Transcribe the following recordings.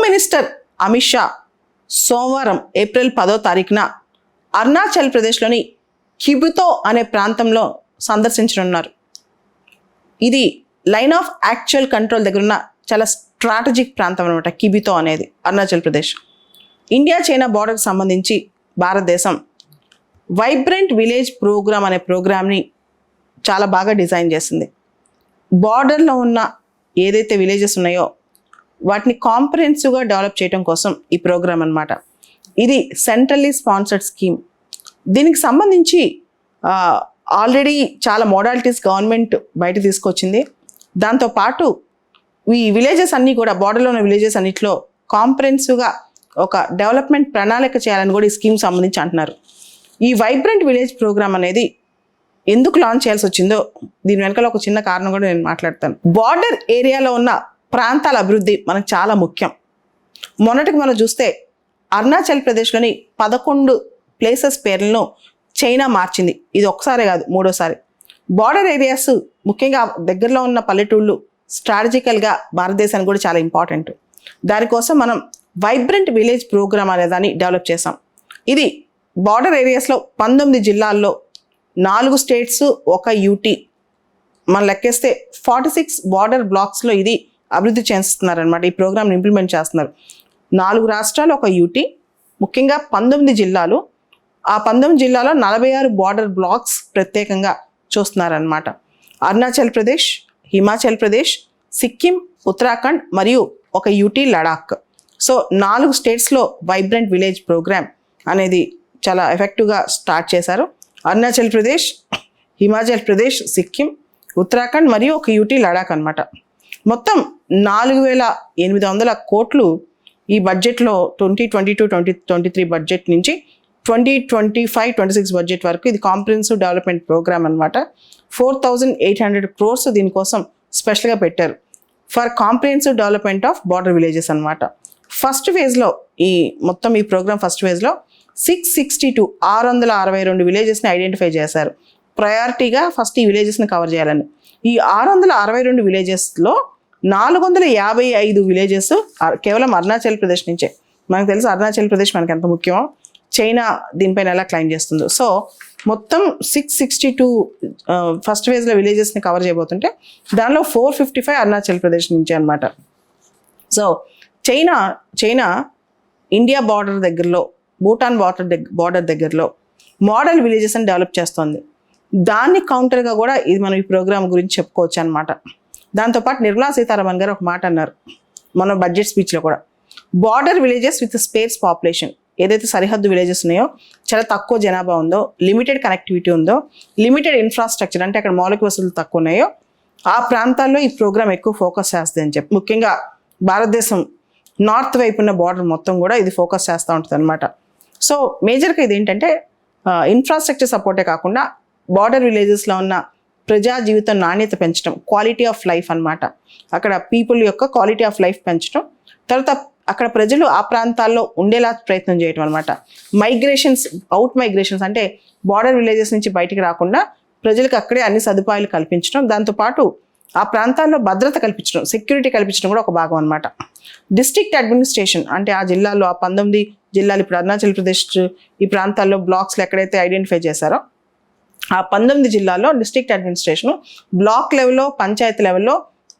Minister Amit Shah సోమవారం April 10వ తారీఖున అరుణాచల్ ప్రదేశ్లోని కిబుతో అనే ప్రాంతంలో సందర్శించనున్నారు. ఇది లైన్ ఆఫ్ యాక్చువల్ కంట్రోల్ దగ్గర ఉన్న చాలా స్ట్రాటజిక్ ప్రాంతం అనమాట కిబుతో అనేది అరుణాచల్ ప్రదేశ్. ఇండియా చైనా బార్డర్కి సంబంధించి భారతదేశం వైబ్రెంట్ విలేజ్ ప్రోగ్రామ్ అనే ప్రోగ్రామ్ని చాలా బాగా డిజైన్ చేసింది. బార్డర్లో ఉన్న ఏదైతే విలేజెస్ ఉన్నాయో వాటిని కాంప్రహెన్సివ్గా డెవలప్ చేయడం కోసం ఈ ప్రోగ్రామ్ అనమాట. ఇది సెంట్రల్లీ స్పాన్సర్డ్ స్కీమ్. దీనికి సంబంధించి ఆల్రెడీ చాలా మోడాలిటీస్ గవర్నమెంట్ బయట తీసుకొచ్చింది. దాంతోపాటు ఈ విలేజెస్ అన్నీ కూడా బార్డర్లో ఉన్న విలేజెస్ అన్నింటిలో కాంప్రహెన్సివ్గా ఒక డెవలప్మెంట్ ప్రణాళిక చేయాలని కూడా ఈ స్కీమ్ సంబంధించి అంటున్నారు. ఈ వైబ్రెంట్ విలేజ్ ప్రోగ్రామ్ అనేది ఎందుకు లాంచ్ చేయాల్సి వచ్చిందో దీని వెనకాల ఒక చిన్న కారణం కూడా నేను మాట్లాడతాను. బార్డర్ ఏరియాలో ఉన్న ప్రాంతాల అభివృద్ధి మనకు చాలా ముఖ్యం. మొన్నటికి మనం చూస్తే అరుణాచల్ ప్రదేశ్లోని 11 ప్లేసెస్ పేర్లను చైనా మార్చింది. ఇది ఒకసారి కాదు, 3వసారి. బార్డర్ ఏరియాస్ ముఖ్యంగా దగ్గరలో ఉన్న పల్లెటూళ్ళు స్ట్రాటజికల్గా భారతదేశానికి కూడా చాలా ఇంపార్టెంట్. దానికోసం మనం వైబ్రెంట్ విలేజ్ ప్రోగ్రామ్ అనే దాన్ని డెవలప్ చేసాం. ఇది బార్డర్ ఏరియాస్లో 19 జిల్లాల్లో 4 స్టేట్స్, 1 యూటీ మనం లెక్కేస్తే 46 బార్డర్ బ్లాక్స్లో ఇది అభివృద్ధి చేస్తున్నారనమాట. ఈ ప్రోగ్రామ్ని ఇంప్లిమెంట్ చేస్తున్నారు. 4 రాష్ట్రాలు, 1 యూటీ, ముఖ్యంగా 19 జిల్లాలు. ఆ 19 జిల్లాలో 46 బార్డర్ బ్లాక్స్ ప్రత్యేకంగా చూస్తున్నారనమాట. అరుణాచల్ ప్రదేశ్, హిమాచల్ ప్రదేశ్, సిక్కిం, ఉత్తరాఖండ్ మరియు 1 యూటీ లడాక్. సో 4 స్టేట్స్లో వైబ్రెంట్ విలేజ్ ప్రోగ్రామ్ అనేది చాలా ఎఫెక్టివ్గా స్టార్ట్ చేశారు. అరుణాచల్ ప్రదేశ్, హిమాచల్ ప్రదేశ్, సిక్కిం, ఉత్తరాఖండ్ మరియు 1 యూటీ లడాక్ అనమాట. మొత్తం 4,800 కోట్లు ఈ బడ్జెట్లో 2022-2023 బడ్జెట్ నుంచి 2025-26 బడ్జెట్ వరకు ఇది కాంప్రహెన్సివ్ డెవలప్మెంట్ ప్రోగ్రామ్ అనమాట. 4,800 crores దీనికోసం స్పెషల్గా పెట్టారు for comprehensive development of border villages అనమాట. ఫస్ట్ ఫేజ్లో ఈ మొత్తం ఈ ప్రోగ్రామ్ ఫస్ట్ ఫేజ్లో 662 విలేజెస్ని ఐడెంటిఫై చేశారు. ప్రయారిటీగా ఫస్ట్ ఈ విలేజెస్ని కవర్ చేయాలని. ఈ 662 విలేజెస్లో 455 విలేజెస్ కేవలం అరుణాచల్ ప్రదేశ్ నుంచే. మనకు తెలుసు అరుణాచల్ ప్రదేశ్ మనకి ఎంత ముఖ్యమో, చైనా దీనిపైన ఎలా క్లైమ్ చేస్తుందో. సో మొత్తం 662 ఫస్ట్ ఫేజ్లో విలేజెస్ని కవర్ చేయబోతుంటే దానిలో 455 అరుణాచల్ ప్రదేశ్ నుంచే అనమాట. సో చైనా ఇండియా బార్డర్ దగ్గరలో, భూటాన్ బార్డర్ దగ్గరలో మోడల్ విలేజెస్ అని డెవలప్ చేస్తుంది. దాన్ని కౌంటర్గా కూడా ఇది మనం ఈ ప్రోగ్రామ్ గురించి చెప్పుకోవచ్చు అనమాట. దాంతోపాటు నిర్మలా సీతారామన్ గారు ఒక మాట అన్నారు మన బడ్జెట్ స్పీచ్లో కూడా. Border villages with space population, ఏదైతే సరిహద్దు విలేజెస్ ఉన్నాయో, చాలా తక్కువ జనాభా ఉందో, లిమిటెడ్ కనెక్టివిటీ ఉందో, లిమిటెడ్ ఇన్ఫ్రాస్ట్రక్చర్ అంటే అక్కడ మౌలిక వసతులు తక్కువ ఉన్నాయో, ఆ ప్రాంతాల్లో ఈ ప్రోగ్రామ్ ఎక్కువ ఫోకస్ చేస్తుంది అని చెప్పి. ముఖ్యంగా భారతదేశం నార్త్ వైపు ఉన్న బార్డర్ మొత్తం కూడా ఇది ఫోకస్ చేస్తూ ఉంటుంది అనమాట. సో మేజర్గా ఇది ఏంటంటే ఇన్ఫ్రాస్ట్రక్చర్ సపోర్టే కాకుండా బార్డర్ విలేజెస్లో ఉన్న ప్రజా జీవితం నాణ్యత పెంచడం, క్వాలిటీ ఆఫ్ లైఫ్ అనమాట. అక్కడ పీపుల్ యొక్క క్వాలిటీ ఆఫ్ లైఫ్ పెంచడం, తర్వాత అక్కడ ప్రజలు ఆ ప్రాంతాల్లో ఉండేలా ప్రయత్నం చేయడం అనమాట. అవుట్ మైగ్రేషన్స్ అంటే బార్డర్ విలేజెస్ నుంచి బయటికి రాకుండా ప్రజలకు అక్కడే అన్ని సదుపాయాలు కల్పించడం, దాంతోపాటు ఆ ప్రాంతాల్లో భద్రత కల్పించడం, సెక్యూరిటీ కల్పించడం కూడా ఒక భాగం అనమాట. డిస్ట్రిక్ట్ అడ్మినిస్ట్రేషన్ అంటే ఆ జిల్లాల్లో, ఆ 19 జిల్లాలు, ఇప్పుడు అరుణాచల్ ప్రదేశ్ ఈ ప్రాంతాల్లో బ్లాక్స్లో ఎక్కడైతే ఐడెంటిఫై చేశారో ఆ 19 జిల్లాల్లో డిస్ట్రిక్ట్ అడ్మినిస్ట్రేషన్ బ్లాక్ లెవెల్లో, పంచాయతీ లెవెల్లో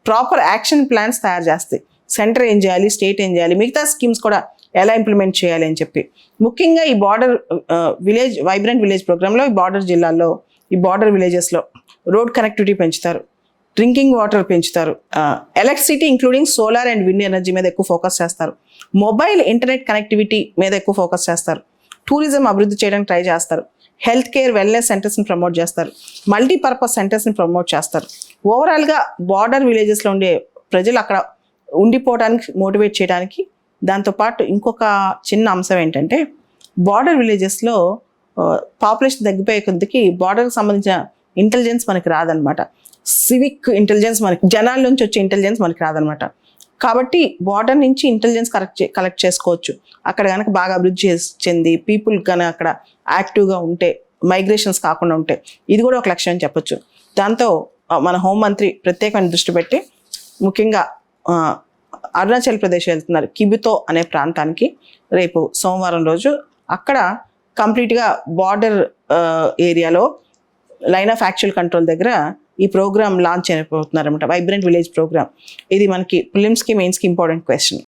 ప్రాపర్ యాక్షన్ ప్లాన్స్ తయారు చేస్తాయి. సెంటర్ ఏం చేయాలి, స్టేట్ ఏం చేయాలి, మిగతా స్కీమ్స్ కూడా ఎలా ఇంప్లిమెంట్ చేయాలి అని చెప్పి. ముఖ్యంగా ఈ బార్డర్ వైబ్రెంట్ విలేజ్ ప్రోగ్రాంలో ఈ బార్డర్ జిల్లాల్లో, ఈ బార్డర్ విలేజెస్లో రోడ్ కనెక్టివిటీ పెంచుతారు, డ్రింకింగ్ వాటర్ పెంచుతారు, electricity including solar and wind energy మీద ఎక్కువ ఫోకస్ చేస్తారు, మొబైల్ ఇంటర్నెట్ కనెక్టివిటీ మీద ఎక్కువ ఫోకస్ చేస్తారు, టూరిజం అభివృద్ధి చేయడానికి ట్రై చేస్తారు, హెల్త్ కేర్ వెల్నెస్ సెంటర్స్ని ప్రమోట్ చేస్తారు, మల్టీపర్పస్ సెంటర్స్ని ప్రమోట్ చేస్తారు. ఓవరాల్గా బార్డర్ విలేజెస్లో ఉండే ప్రజలు అక్కడ ఉండిపోవడానికి మోటివేట్ చేయడానికి. దాంతోపాటు ఇంకొక చిన్న అంశం ఏంటంటే బార్డర్ విలేజెస్లో పాపులేషన్ తగ్గిపోయే కొద్దికి బార్డర్కి సంబంధించిన ఇంటెలిజెన్స్ మనకి రాదనమాట. సివిక్ ఇంటెలిజెన్స్, మనకి జనాల నుంచి వచ్చే ఇంటెలిజెన్స్ మనకి రాదనమాట. కాబట్టి బార్డర్ నుంచి ఇంటెలిజెన్స్ కలెక్ట్ చేసుకోవచ్చు. అక్కడ కనుక బాగా అభివృద్ధి చెంది పీపుల్ కనుక అక్కడ యాక్టివ్గా ఉంటే, మైగ్రేషన్స్ కాకుండా ఉంటే, ఇది కూడా ఒక లక్ష్యం అని చెప్పొచ్చు. దాంతో మన హోంమంత్రి ప్రత్యేకమైన దృష్టి పెట్టి ముఖ్యంగా అరుణాచల్ ప్రదేశ్ వెళ్తున్నారు, కిబితో అనే ప్రాంతానికి రేపు సోమవారం రోజు. అక్కడ కంప్లీట్గా బార్డర్ ఏరియాలో లైన్ ఆఫ్ యాక్చువల్ కంట్రోల్ దగ్గర ఈ ప్రోగ్రామ్ లాంచ్ అయిపోతున్నారు అనమాట, వైబ్రెంట్ విలేజ్ ప్రోగ్రామ్. ఇది మనకి ప్రిలిమ్స్కి మెయిన్స్కి ఇంపార్టెంట్ క్వశ్చన్.